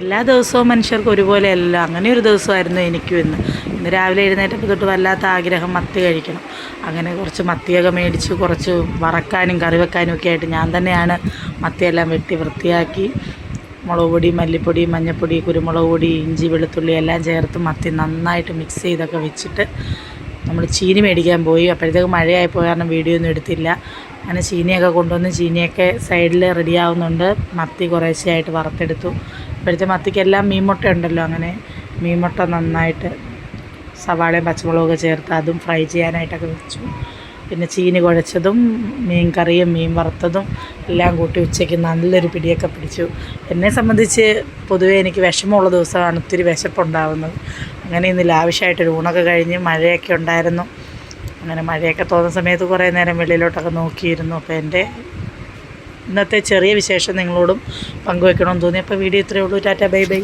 എല്ലാ ദിവസവും മനുഷ്യർക്ക് ഒരുപോലെയല്ല. അങ്ങനെ ഒരു ദിവസമായിരുന്നു എനിക്കും ഇന്ന് രാവിലെ എഴുന്നേറ്റപ്പോൾ തൊട്ട് വല്ലാത്ത ആഗ്രഹം മത്തി കഴിക്കണം. അങ്ങനെ കുറച്ച് മത്തിയൊക്കെ മേടിച്ച് കുറച്ച് വറക്കാനും കറി വെക്കാനും ഒക്കെ ആയിട്ട് ഞാൻ തന്നെയാണ് മത്തിയെല്ലാം വെട്ടി വൃത്തിയാക്കി മുളക് പൊടി, മല്ലിപ്പൊടി, മഞ്ഞൾപ്പൊടി, കുരുമുളക് പൊടി, ഇഞ്ചി, വെളുത്തുള്ളി എല്ലാം ചേർത്ത് മത്തി നന്നായിട്ട് മിക്സ് ചെയ്തൊക്കെ വെച്ചിട്ട് നമ്മൾ ചീനി മേടിക്കാൻ പോയി. അപ്പോഴത്തേക്ക് മഴയായി പോയ കാരണം വീഡിയോ ഒന്നും എടുത്തില്ല. അങ്ങനെ ചീനിയൊക്കെ കൊണ്ടുവന്ന് ചീനിയൊക്കെ സൈഡിൽ റെഡിയാവുന്നുണ്ട്. മത്തി കുറേശ്ശെയായിട്ട് വറുത്തെടുത്തു. ഇപ്പോഴത്തെ മത്തിക്കെല്ലാം മീൻമുട്ട ഉണ്ടല്ലോ, അങ്ങനെ മീൻമുട്ട നന്നായിട്ട് സവാളയും പച്ചമുളകൊക്കെ ചേർത്ത് അതും ഫ്രൈ ചെയ്യാനായിട്ടൊക്കെ വെച്ചു. പിന്നെ ചീനി കുഴച്ചതും മീൻ കറിയും മീൻ വറുത്തതും എല്ലാം കൂട്ടി ഉച്ചയ്ക്ക് നല്ലൊരു പിടിയൊക്കെ പിടിച്ചു. എന്നെ സംബന്ധിച്ച് പൊതുവേ എനിക്ക് വിഷമമുള്ള ദിവസമാണ് ഒത്തിരി വിശപ്പുണ്ടാകുന്നത്. അങ്ങനെ ഇന്ന് ലാവിഷായിട്ടൊരു ഊണൊക്കെ കഴിഞ്ഞ് മഴയൊക്കെ ഉണ്ടായിരുന്നു. അങ്ങനെ മഴയൊക്കെ തോന്നുന്ന സമയത്ത് കുറേ നേരം വെളിയിലോട്ടൊക്കെ നോക്കിയിരുന്നു. അപ്പോൾ എൻ്റെ ഇന്നത്തെ ചെറിയ വിശേഷം നിങ്ങളോടും പങ്കുവെക്കണമെന്ന് തോന്നി. അപ്പോൾ വീഡിയോ ഇത്രയേ ഉള്ളൂ. Tata, bye bye.